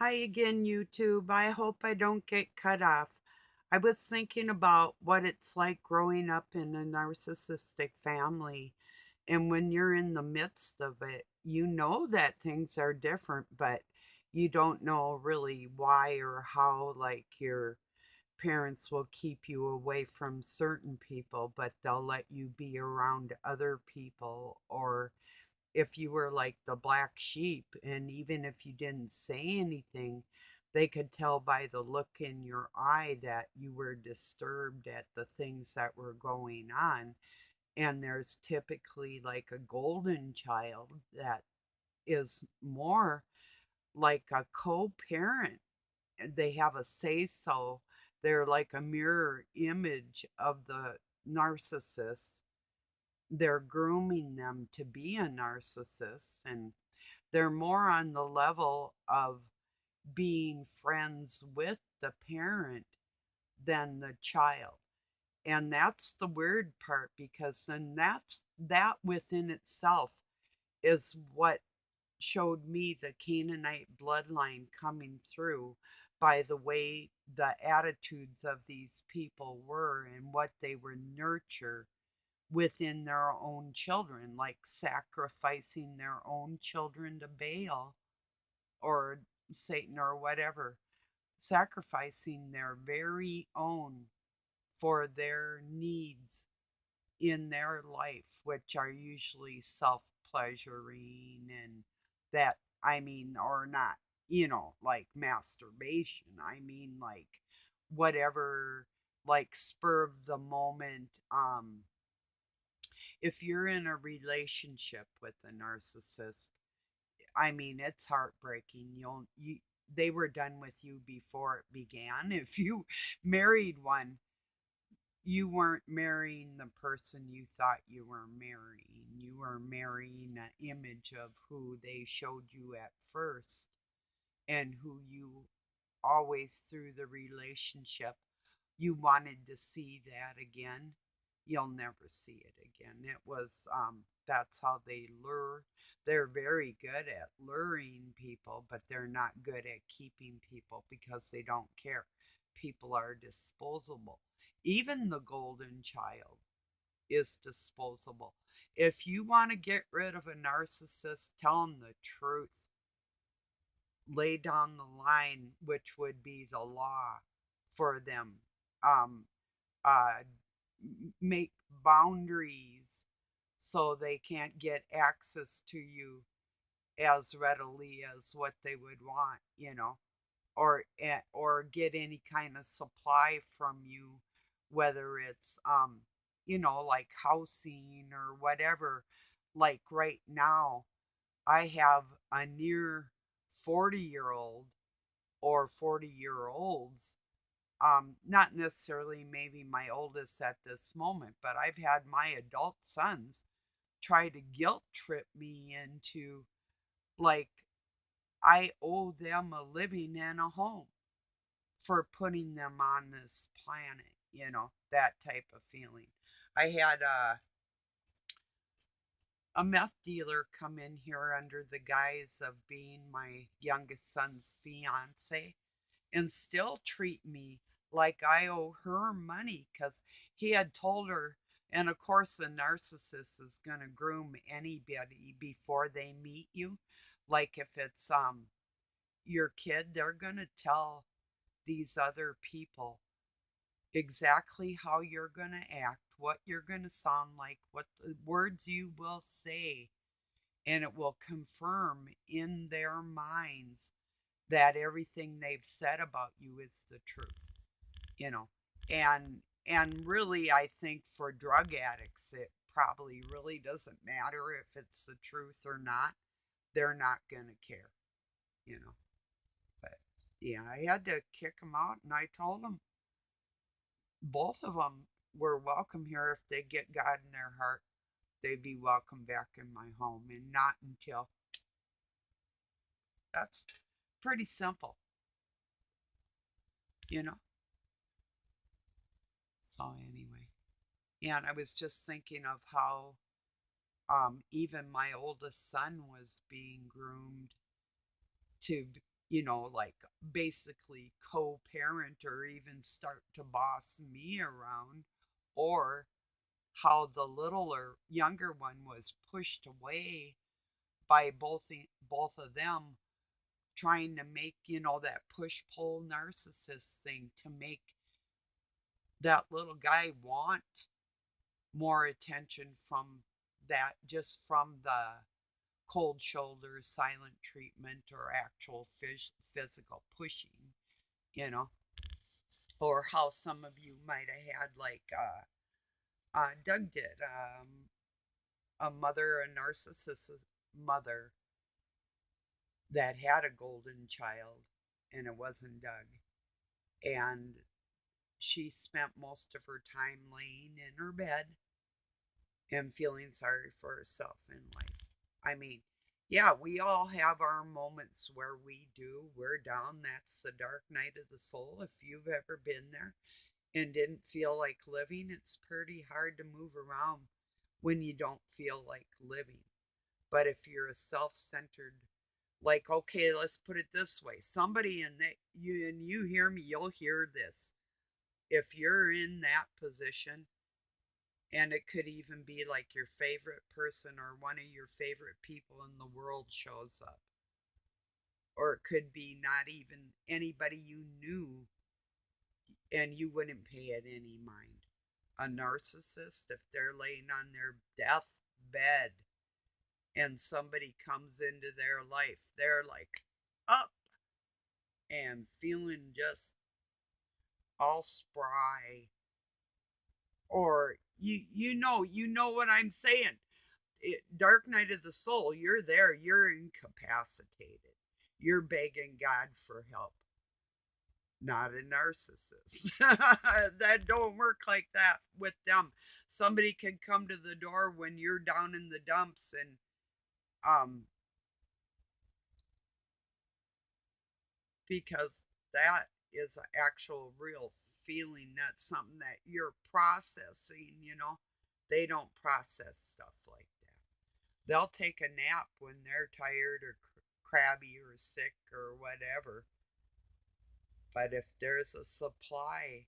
Hi again, YouTube. I hope I don't get cut off. I was thinking about what it's like growing up in a narcissistic family. And when you're in the midst of it, you know that things are different, but you don't know really why or how, like your parents will keep you away from certain people, but they'll let you be around other people, or if you were like the black sheep, and even if you didn't say anything, they could tell by the look in your eye that you were disturbed at the things that were going on. And there's typically like a golden child that is more like a co parent. They have a say so. They're like a mirror image of the narcissist. They're grooming them to be a narcissist, and they're more on the level of being friends with the parent than the child. And that's the weird part, because then that within itself is what showed me the Canaanite bloodline coming through, by the way the attitudes of these people were and what they were nurtured within their own children, like sacrificing their own children to Baal or Satan or whatever, sacrificing their very own for their needs in their life, which are usually self pleasuring and that, I mean, or not, like masturbation. I mean, like whatever, like spur of the moment, if you're in a relationship with a narcissist, I mean, it's heartbreaking. They were done with you before it began. If you married one, you weren't marrying the person you thought you were marrying. You were marrying an image of who they showed you at first, and who you always through the relationship you wanted to see that again. You'll never see it again. It was that's how they lure. They're very good at luring people, but they're not good at keeping people because they don't care. People are disposable. Even the golden child is disposable. If you want to get rid of a narcissist, tell them the truth. Lay down the line, which would be the law for them. Um, uh, Make boundaries so they can't get access to you as readily as what they would want, or get any kind of supply from you, whether it's like housing or whatever. Like right now, I have a near 40-year-old or 40-year-olds, not necessarily maybe my oldest at this moment, but I've had my adult sons try to guilt trip me into, like, I owe them a living and a home for putting them on this planet, that type of feeling. I had a meth dealer come in here under the guise of being my youngest son's fiance, and still treat me like I owe her money, because he had told her. And of course, the narcissist is going to groom anybody before they meet you. Like if it's your kid, they're going to tell these other people exactly how you're going to act, what you're going to sound like, what the words you will say, and it will confirm in their minds that everything they've said about you is the truth, you know. And really, I think for drug addicts, it probably really doesn't matter if it's the truth or not. They're not going to care, you know. But yeah, I had to kick them out, and I told them both of them were welcome here. If they get God in their heart, they'd be welcome back in my home, and not until. That's pretty simple, you know. So anyway, and I was just thinking of how even my oldest son was being groomed to, like basically co-parent or even start to boss me around, or how the littler younger one was pushed away by both of them, trying to make, that push pull narcissist thing to make that little guy want more attention from that, just from the cold shoulder, silent treatment, or actual physical pushing, you know, or how some of you might have had, like Doug did, a mother, a narcissist mother that had a golden child, and it wasn't Doug. And she spent most of her time laying in her bed and feeling sorry for herself in life. I mean, yeah, we all have our moments where we're down. That's the dark night of the soul. If you've ever been there and didn't feel like living, it's pretty hard to move around when you don't feel like living. But if you're a self-centered, like, okay, let's put it this way, somebody in that, you hear me, you'll hear this. If you're in that position, and it could even be like your favorite person or one of your favorite people in the world shows up, or it could be not even anybody you knew, and you wouldn't pay it any mind. A narcissist, if they're laying on their deathbed and somebody comes into their life, they're like up and feeling just all spry. Or you know what I'm saying. Dark night of the soul, you're there, you're incapacitated, you're begging God for help. Not a narcissist. That don't work like that with them. Somebody can come to the door when you're down in the dumps, and um because that is an actual real feeling. That's something that you're processing. They don't process stuff like that. They'll take a nap when they're tired or crabby or sick or whatever. But if there's a supply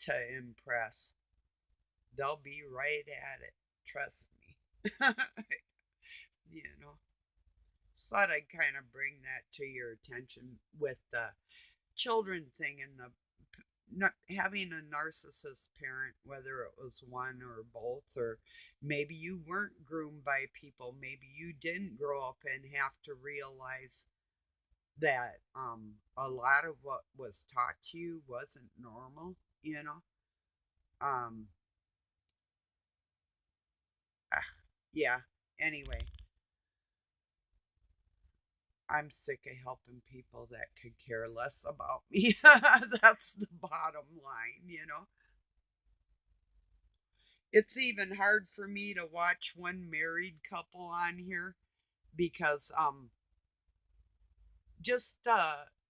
to impress, they'll be right at it. Trust me. you know. Just thought I'd kind of bring that to your attention with the children thing, and the not having a narcissist parent, whether it was one or both, or maybe you weren't groomed by people, maybe you didn't grow up and have to realize that a lot of what was taught to you wasn't normal, you know. Um, yeah. Anyway, I'm sick of helping people that could care less about me. That's the bottom line. It's even hard for me to watch one married couple on here because just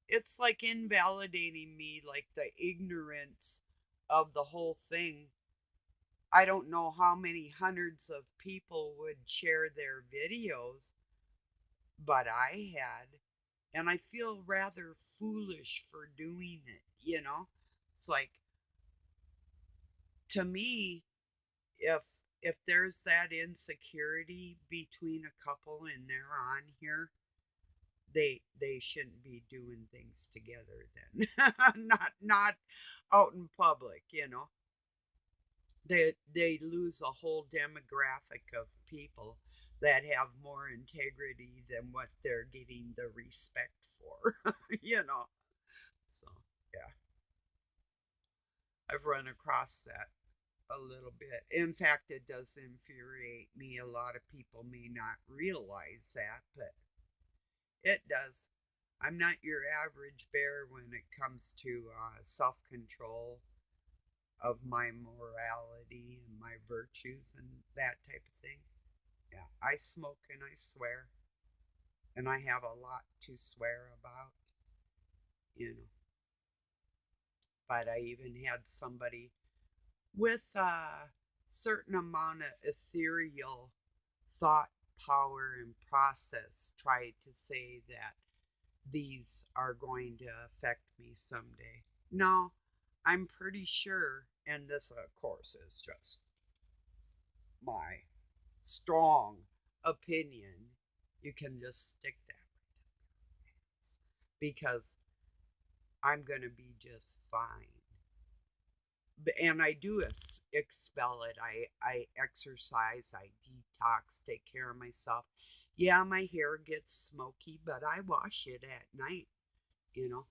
it's like invalidating me, like the ignorance of the whole thing. I don't know how many hundreds of people would share their videos, but I had, and I feel rather foolish for doing it. It's like, to me, if there's that insecurity between a couple and they're on here, they shouldn't be doing things together then. Not out in public. They lose a whole demographic of people that have more integrity than what they're getting the respect for. you know so yeah, I've run across that a little bit. In fact, it does infuriate me. A lot of people may not realize that, but it does. I'm not your average bear when it comes to self control of my morality and my virtues and that type of thing. Yeah, I smoke and I swear, and I have a lot to swear about, you know. But I even had somebody with a certain amount of ethereal thought power and process try to say that these are going to affect me someday. No, I'm pretty sure, and this, of course, is just my strong opinion, you can just stick that because I'm going to be just fine. And I do expel it. I exercise, I detox, take care of myself. Yeah, my hair gets smoky, but I wash it at night, you know.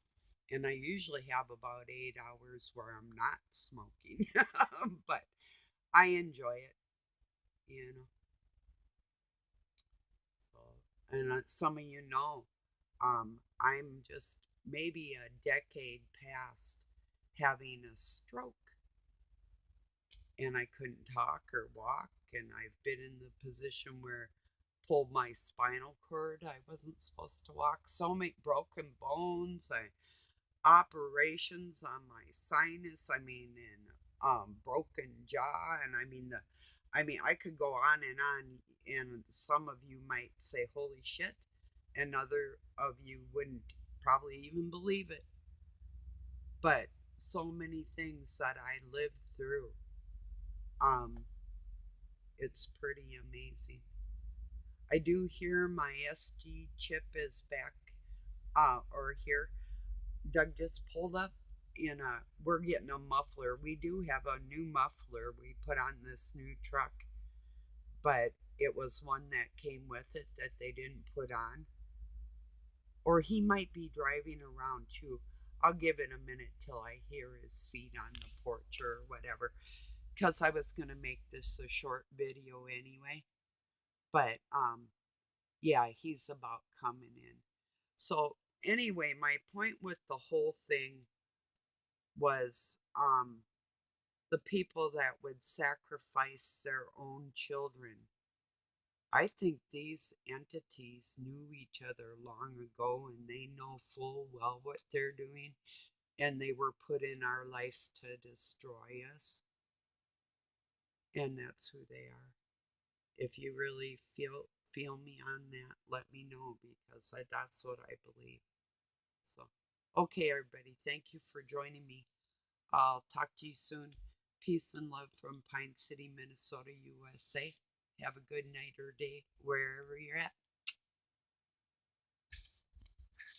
And I usually have about 8 hours where I'm not smoking, but I enjoy it, you know. So, and some of you know, I'm just maybe a decade past having a stroke, and I couldn't talk or walk, and I've been in the position where pulled my spinal cord. I wasn't supposed to walk. So many broken bones. Operations on my sinus. I mean, and broken jaw, and I mean I could go on, and some of you might say, "Holy shit," and other of you wouldn't probably even believe it. But so many things that I lived through. Um, it's pretty amazing. I do hear my SG chip is back, or here. Doug just pulled up in a, we're getting a muffler. We do have a new muffler we put on this new truck, but it was one that came with it that they didn't put on. Or he might be driving around too. I'll give it a minute till I hear his feet on the porch or whatever, because I was going to make this a short video anyway. But yeah, he's about coming in. So anyway, my point with the whole thing was the people that would sacrifice their own children. I think these entities knew each other long ago, and they know full well what they're doing, and they were put in our lives to destroy us, and that's who they are. If you really feel me on that, let me know, because that's what I believe. So, okay, everybody, thank you for joining me. I'll talk to you soon. Peace and love from Pine City, Minnesota, USA. Have a good night or day wherever you're at.